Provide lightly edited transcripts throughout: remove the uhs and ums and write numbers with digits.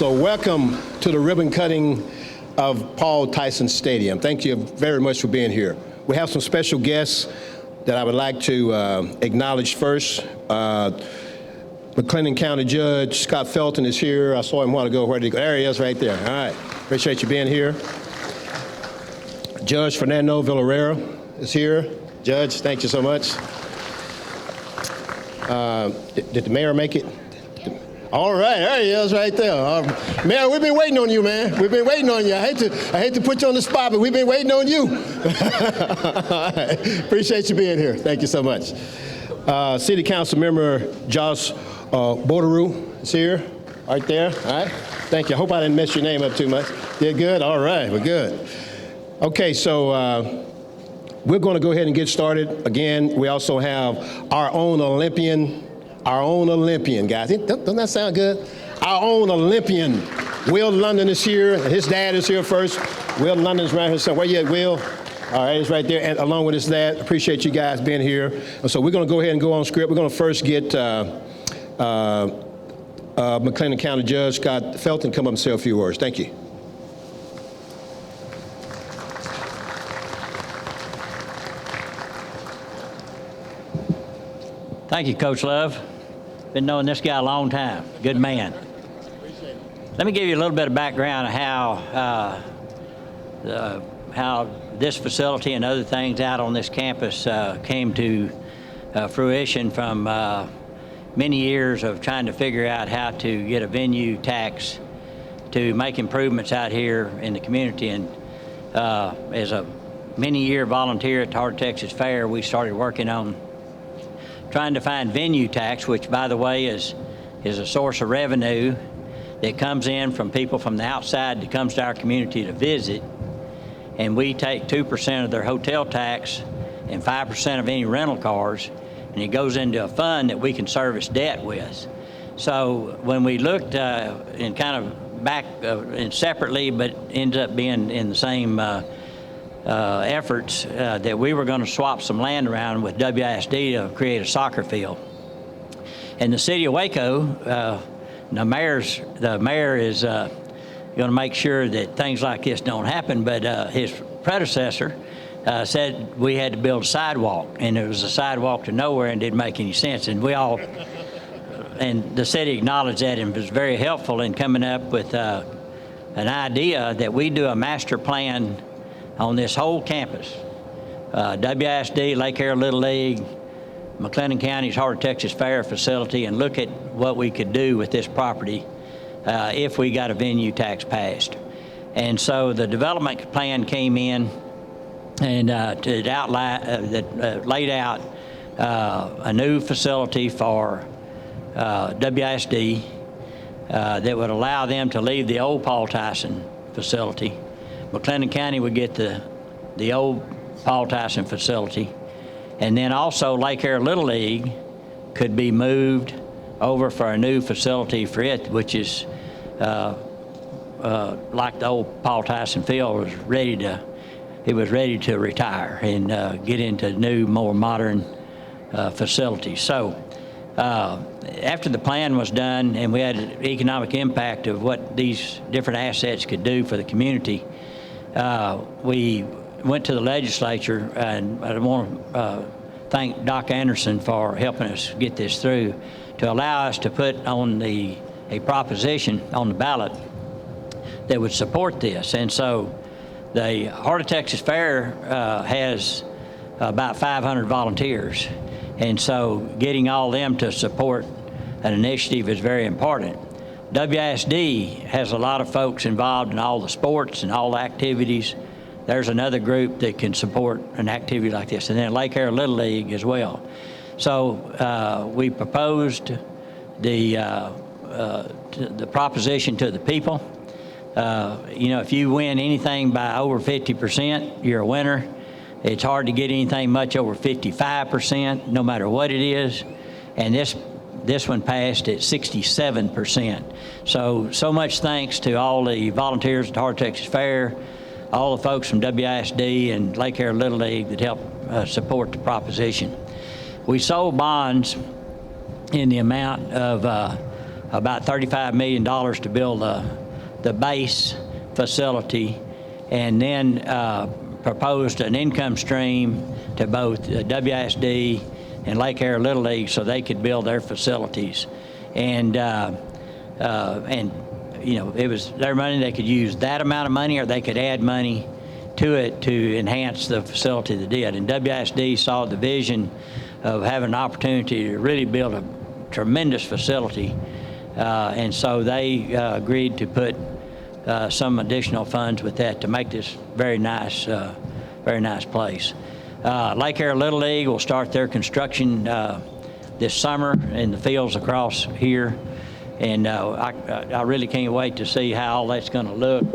So welcome to the ribbon cutting of Paul Tyson Stadium. Thank you very much for being here. We have some special guests that I would like to acknowledge first. McLennan County Judge Scott Felton is here. I saw him a while ago. Where did he go? There he is right there. All right. Appreciate you being here. Judge Fernando Villarreal is here. Judge, thank you so much. Did the mayor make it? All right, there he is right there. Mayor, we've been waiting on you, man. We've been waiting on you. I hate to put you on the spot, but we've been waiting on you. Appreciate you being here. Thank you so much. City Council Member Josh Bordereau is here, right there. All right, thank you. I hope I didn't mess your name up too much. Did good? All right, we're good. Okay, so we're going to go ahead and get started. Again, we also have our own Olympian, guys. Doesn't that sound good? Our own Olympian. Will London is here. His dad is here first. Will London's right here. So where you at, Will? All right, he's right there, and along with his dad. Appreciate you guys being here. And so we're going to go ahead and go on script. We're going to first get McLennan County Judge Scott Felton come up and say a few words. Thank you. Thank you, Coach Love. Been knowing this guy a long time. Good man. Let me give you a little bit of background of how this facility and other things out on this campus came to fruition from many years of trying to figure out how to get a venue tax to make improvements out here in the community. And as a many-year volunteer at the Heart of Texas Fair, we started working on trying to find venue tax, which, by the way, is a source of revenue that comes in from people from the outside that comes to our community to visit. And we take 2% of their hotel tax and 5% of any rental cars, and it goes into a fund that we can service debt with. So when we looked and kind of back and separately, but ended up being in the same efforts that we were going to swap some land around with WISD to create a soccer field. In the city of Waco, the mayor is going to make sure that things like this don't happen, but his predecessor said we had to build a sidewalk, and it was a sidewalk to nowhere and didn't make any sense. And and the city acknowledged that and was very helpful in coming up with an idea that we do a master plan on this whole campus. WISD, Lake Area Little League, McLennan County's Heart of Texas Fair facility, and look at what we could do with this property if we got a venue tax passed. And so the development plan came in and laid out a new facility for WISD that would allow them to leave the old Paul Tyson facility. McLennan County would get the old Paul Tyson facility, and then also Lake Area Little League could be moved over for a new facility for it, which is like the old Paul Tyson field was ready to retire and get into new, more modern facilities. So after the plan was done and we had an economic impact of what these different assets could do for the community, we went to the legislature, and I want to thank Doc Anderson for helping us get this through, to allow us to put on a proposition on the ballot that would support this. And so the Heart of Texas Fair has about 500 volunteers, and so getting all them to support an initiative is very important. WISD has a lot of folks involved in all the sports and all the activities. There's another group that can support an activity like this, and then Lake Area Little League as well. So we proposed the proposition to the people. If you win anything by over 50%, you're a winner. It's hard to get anything much over 55%, no matter what it is. And this one passed at 67%. So much thanks to all the volunteers at the Heart of Texas Fair, all the folks from WISD and Lake Area Little League that helped support the proposition. We sold bonds in the amount of about $35 million to build the base facility, and then proposed an income stream to both WISD and Lake Air Little League so they could build their facilities. And you know, it was their money. They could use that amount of money, or they could add money to it to enhance the facility they did. And WISD saw the vision of having an opportunity to really build a tremendous facility, and so they agreed to put some additional funds with that to make this very nice place. Lake Air Little League will start their construction this summer in the fields across here, and I really can't wait to see how all that's going to look.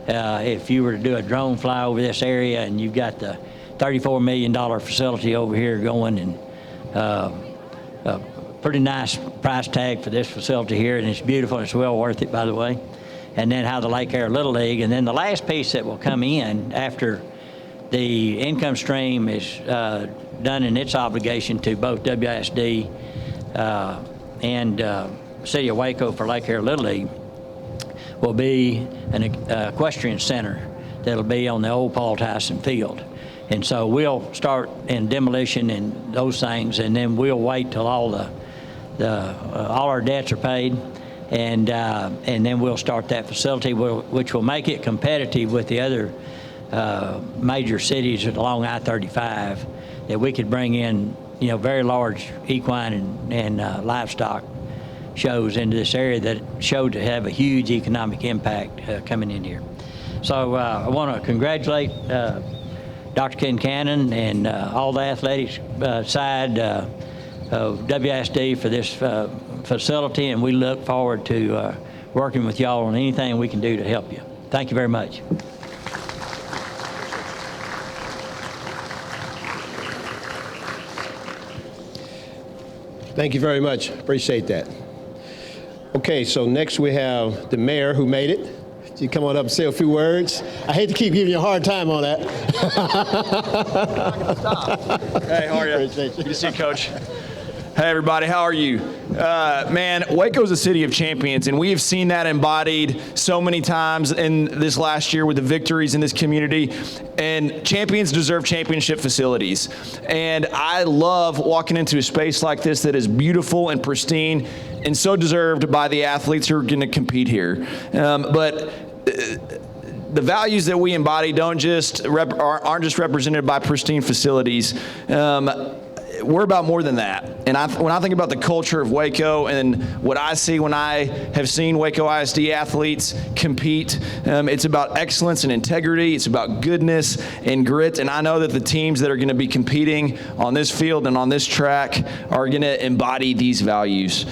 If you were to do a drone fly over this area, and you've got the $34 million facility over here going, and a pretty nice price tag for this facility here, and it's beautiful. It's well worth it, by the way. And then how the Lake Air Little League, and then the last piece that will come in after the income stream is done in its obligation to both WISD and City of Waco for Lake Air Little League will be an equestrian center that'll be on the old Paul Tyson field. And so we'll start in demolition and those things, and then we'll wait till all our debts are paid, and then we'll start that facility, which will make it competitive with the other major cities along I-35, that we could bring in, you know, very large equine and livestock shows into this area that showed to have a huge economic impact coming in here. So I want to congratulate Dr. Kincannon and all the athletics side of WISD for this facility, and we look forward to working with y'all on anything we can do to help you. Thank you very much. Thank you very much. Appreciate that. Okay, so next we have the mayor who made it. You come on up and say a few words. I hate to keep giving you a hard time on that. Hey, how are you? Appreciate you. Good to see you, Coach. Hey, everybody, how are you? Man, Waco is a city of champions, and we have seen that embodied so many times in this last year with the victories in this community. And champions deserve championship facilities. And I love walking into a space like this that is beautiful and pristine and so deserved by the athletes who are going to compete here. But the values that we embody aren't just represented by pristine facilities. We're about more than that. And when I think about the culture of Waco and what I see when I have seen Waco ISD athletes compete, it's about excellence and integrity. It's about goodness and grit. And I know that the teams that are going to be competing on this field and on this track are going to embody these values.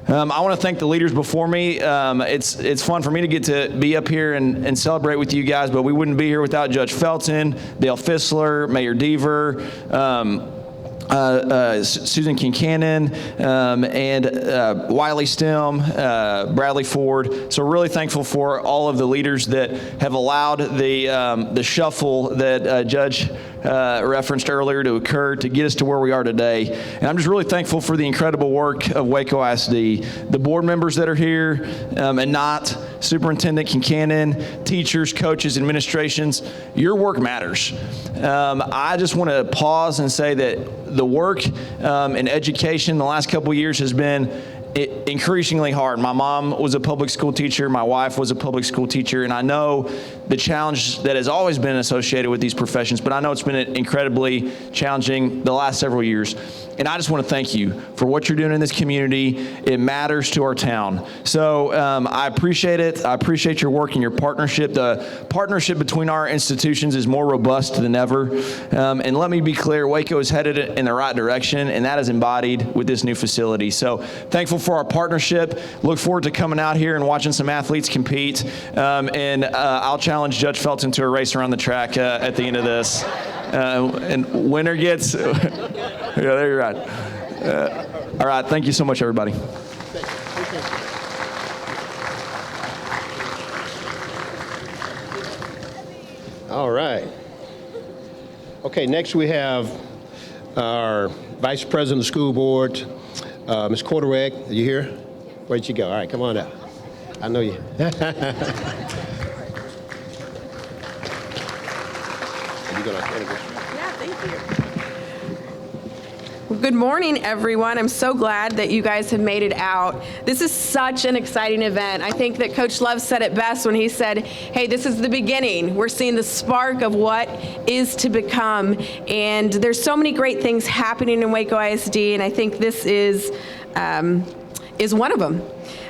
I want to thank the leaders before me. It's fun for me to get to be up here and celebrate with you guys, but we wouldn't be here without Judge Felton, Dale Fissler, Mayor Deaver, Susan Kincannon, and Wiley Stem, Bradley Ford. So really thankful for all of the leaders that have allowed the shuffle that Judge referenced earlier to occur to get us to where we are today. And I'm just really thankful for the incredible work of Waco ISD, the board members that are here, and not Superintendent Kincannon, teachers, coaches, administrations. Your work matters. I just want to pause and say that the work in education the last couple of years has been increasingly hard. My mom was a public school teacher. My wife was a public school teacher. And I know the challenge that has always been associated with these professions, but I know it's been incredibly challenging the last several years. And I just want to thank you for what you're doing in this community. It matters to our town. So I appreciate it. I appreciate your work and your partnership. The partnership between our institutions is more robust than ever. And let me be clear, Waco is headed in the right direction, and that is embodied with this new facility. So thankful for our partnership. Look forward to coming out here and watching some athletes compete. And I'll challenge Judge Felton to a race around the track at the end of this. And winner gets... Yeah, there you're right. All right, thank you so much, everybody. All right. Okay, next we have our Vice President of the School Board, Ms. Corderweg. Are you here? Where'd you go? All right, come on up. I know you. You gonna Yeah, thank you. Well, good morning, everyone. I'm so glad that you guys have made it out. This is such an exciting event. I think that Coach Love said it best when he said, hey, this is the beginning. We're seeing the spark of what is to become. And there's so many great things happening in Waco ISD, and I think this is one of them.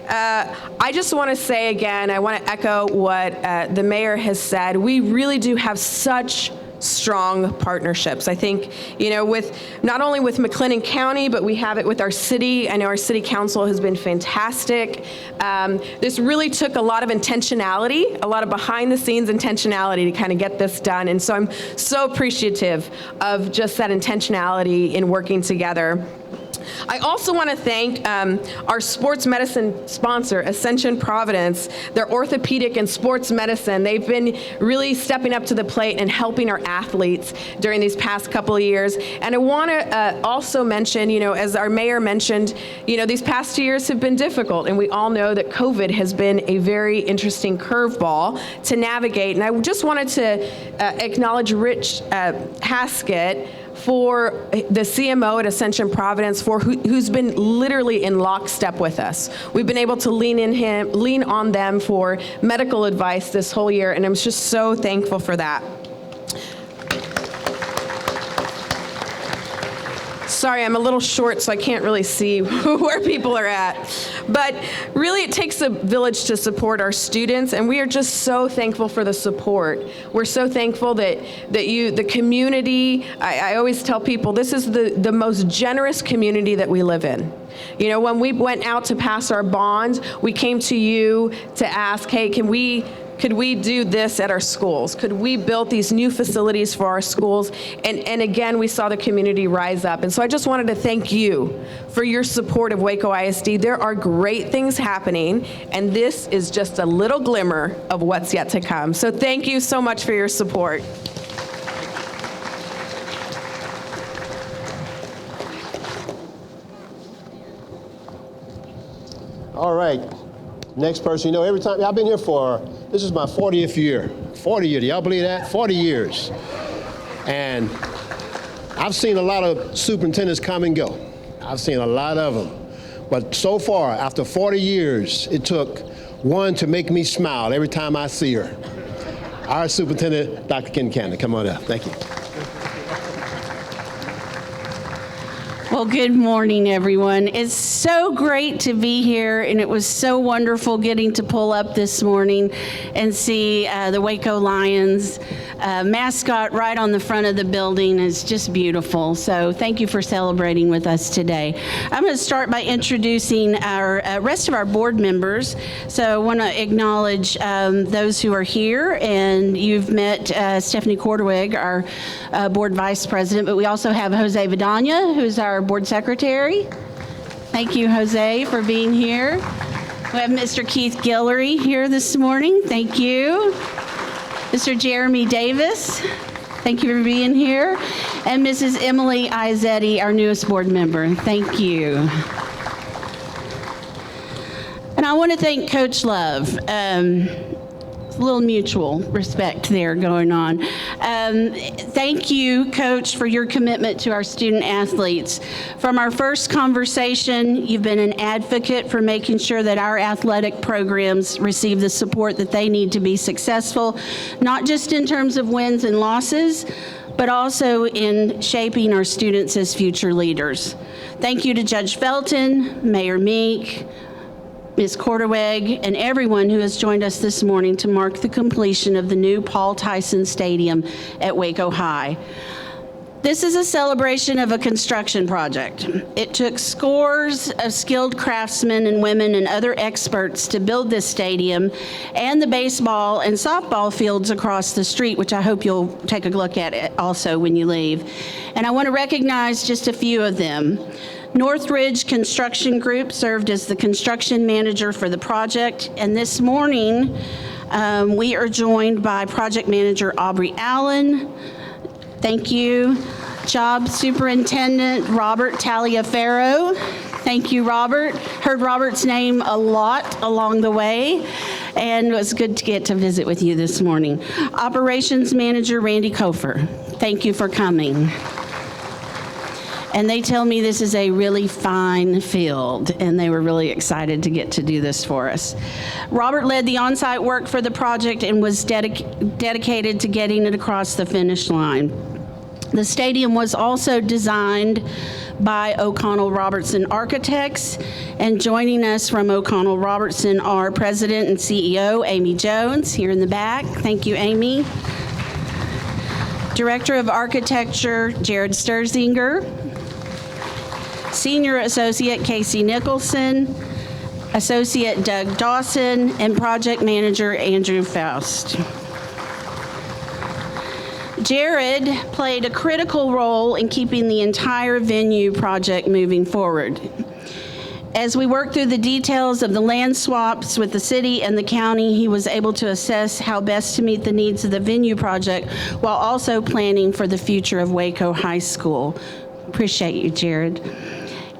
I just want to say again, I want to echo what the mayor has said. We really do have such strong partnerships. I think, with not only with McLennan County, but we have it with our city. I know our city council has been fantastic. This really took a lot of intentionality, a lot of behind the scenes intentionality to kind of get this done. And so I'm so appreciative of just that intentionality in working together. I also want to thank our sports medicine sponsor, Ascension Providence, their orthopedic and sports medicine. They've been really stepping up to the plate and helping our athletes during these past couple of years. And I want to also mention, as our mayor mentioned, these past 2 years have been difficult, and we all know that COVID has been a very interesting curveball to navigate. And I just wanted to acknowledge Rich Haskett, for the CMO at Ascension Providence, who's been literally in lockstep with us. We've been able to lean on them for medical advice this whole year, and I'm just so thankful for that. Sorry, I'm a little short, so I can't really see where people are at. But really, it takes a village to support our students, and we are just so thankful for the support. We're so thankful that the community, I always tell people, this is the most generous community that we live in. When we went out to pass our bond, we came to you to ask, hey, could we do this at our schools? Could we build these new facilities for our schools? And again, we saw the community rise up. And so I just wanted to thank you for your support of Waco ISD. There are great things happening, and this is just a little glimmer of what's yet to come. So thank you so much for your support. All right. Next person, every time, I've been here this is my 40th year. 40 years, do y'all believe that? 40 years. And I've seen a lot of superintendents come and go. I've seen a lot of them. But so far, after 40 years, it took one to make me smile every time I see her. Our superintendent, Dr. Ken Cannon, come on up. Thank you. Well, good morning, everyone. It's so great to be here, and it was so wonderful getting to pull up this morning and see the Waco Lions mascot right on the front of the building. Is just beautiful. So thank you for celebrating with us today. I'm going to start by introducing our rest of our board members. So I want to acknowledge those who are here, and you've met Stephanie Cordwig, our board vice president, but we also have Jose Vidania, who's our board secretary. Thank you, Jose, for being here. We have Mr. Keith Guillory here this morning. Thank you. Mr. Jeremy Davis, thank you for being here. And Mrs. Emily Izzetti, our newest board member. Thank you. And I want to thank Coach Love. A little mutual respect there going on. Thank you, Coach, for your commitment to our student athletes. From our first conversation, you've been an advocate for making sure that our athletic programs receive the support that they need to be successful, not just in terms of wins and losses, but also in shaping our students as future leaders. Thank you to Judge Felton, Mayor Meek, Ms. Cordwig, and everyone who has joined us this morning to mark the completion of the new Paul Tyson Stadium at Waco High. This is a celebration of a construction project. It took scores of skilled craftsmen and women and other experts to build this stadium and the baseball and softball fields across the street, which I hope you'll take a look at it also when you leave. And I want to recognize just a few of them. Northridge Construction Group served as the construction manager for the project, and this morning we are joined by project manager Aubrey Allen. Thank you. Job Superintendent Robert Taliaferro. Thank you, Robert. Heard Robert's name a lot along the way, and it was good to get to visit with you this morning. Operations Manager Randy Kofer, thank you for coming. And they tell me this is a really fine field, and they were really excited to get to do this for us. Robert led the on-site work for the project and was dedicated to getting it across the finish line. The stadium was also designed by O'Connell Robertson Architects, and joining us from O'Connell Robertson are President and CEO Amy Jones, here in the back. Thank you, Amy. Director of Architecture Jared Sturzinger. Senior Associate Casey Nicholson, Associate Doug Dawson, and Project Manager Andrew Faust. Jared played a critical role in keeping the entire venue project moving forward. As we worked through the details of the land swaps with the city and the county, he was able to assess how best to meet the needs of the venue project while also planning for the future of Waco High School. Appreciate you, Jared.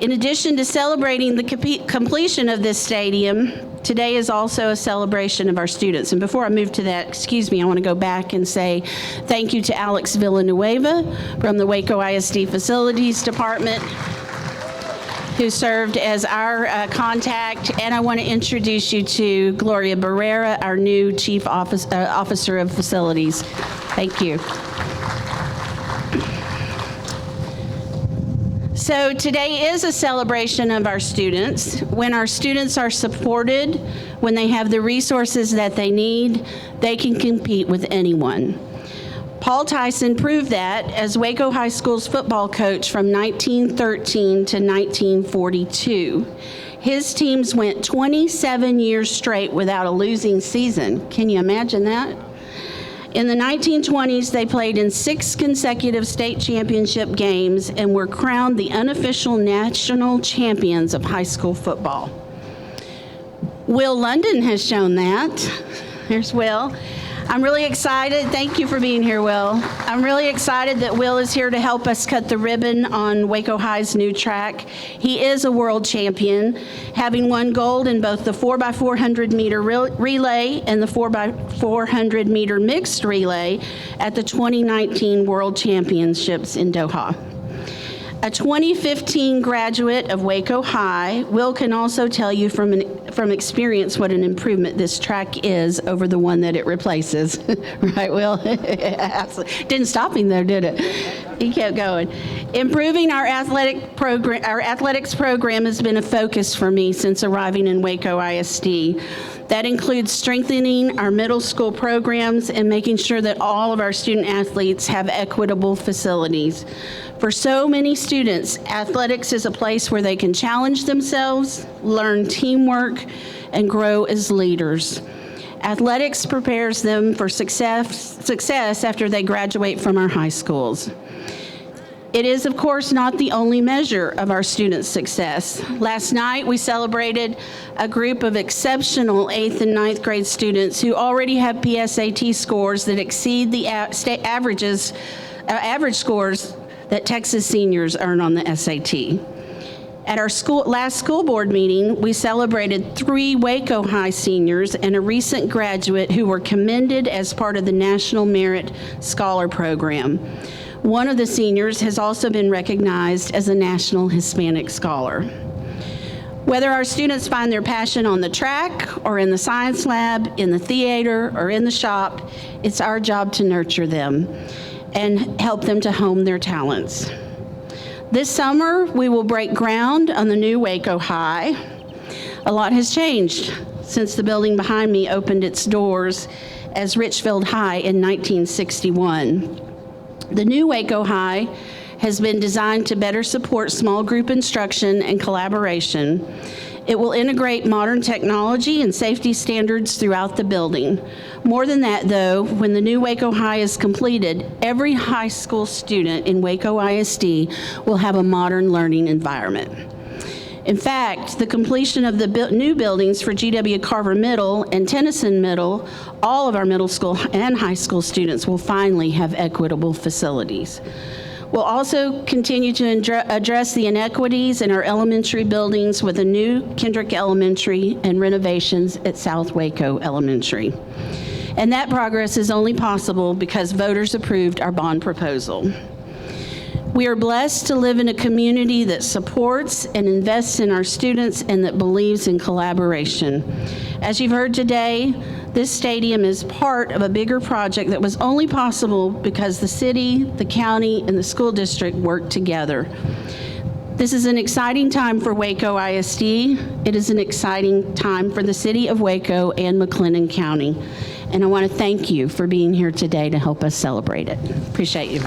In addition to celebrating the completion of this stadium, today is also a celebration of our students. And before I move to that, excuse me, I want to go back and say thank you to Alex Villanueva from the Waco ISD Facilities Department, who served as our contact. And I want to introduce you to Gloria Barrera, our new Chief Officer of Facilities. Thank you. So today is a celebration of our students. When our students are supported, when they have the resources that they need, they can compete with anyone. Paul Tyson proved that as Waco High School's football coach from 1913 to 1942. His teams went 27 years straight without a losing season. Can you imagine that? In the 1920s, they played in 6 consecutive state championship games and were crowned the unofficial national champions of high school football. Will London has shown that. There's Will. I'm really excited. Thank you for being here, Will. I'm really excited that Will is here to help us cut the ribbon on Waco High's new track. He is a world champion, having won gold in both the 4x400 meter relay and the 4x400 meter mixed relay at the 2019 World Championships in Doha. A 2015 graduate of Waco High, Will can also tell you from experience what an improvement this track is over the one that it replaces. Right, Will? Absolutely. Didn't stop him though, did it? He kept going. Improving our athletics program has been a focus for me since arriving in Waco ISD. That includes strengthening our middle school programs and making sure that all of our student athletes have equitable facilities. For so many students, athletics is a place where they can challenge themselves, learn teamwork, and grow as leaders. Athletics prepares them for success after they graduate from our high schools. It is, of course, not the only measure of our students' success. Last night, we celebrated a group of exceptional 8th and 9th grade students who already have PSAT scores that exceed the average scores that Texas seniors earn on the SAT. At our last school board meeting, we celebrated 3 Waco High seniors and a recent graduate who were commended as part of the National Merit Scholar Program. One of the seniors has also been recognized as a National Hispanic Scholar. Whether our students find their passion on the track or in the science lab, in the theater, or in the shop, it's our job to nurture them and help them to hone their talents. This summer, we will break ground on the new Waco High. A lot has changed since the building behind me opened its doors as Richfield High in 1961. The new Waco High has been designed to better support small group instruction and collaboration. It will integrate modern technology and safety standards throughout the building. More than that, though, when the new Waco High is completed, every high school student in Waco ISD will have a modern learning environment. In fact, the completion of the new buildings for G.W. Carver Middle and Tennyson Middle, all of our middle school and high school students will finally have equitable facilities. We'll also continue to address the inequities in our elementary buildings with a new Kendrick Elementary and renovations at South Waco Elementary. And that progress is only possible because voters approved our bond proposal. We are blessed to live in a community that supports and invests in our students and that believes in collaboration. As you've heard today, this stadium is part of a bigger project that was only possible because the city, the county, and the school district worked together. This is an exciting time for Waco ISD. It is an exciting time for the city of Waco and McLennan County. And I want to thank you for being here today to help us celebrate it. Appreciate you.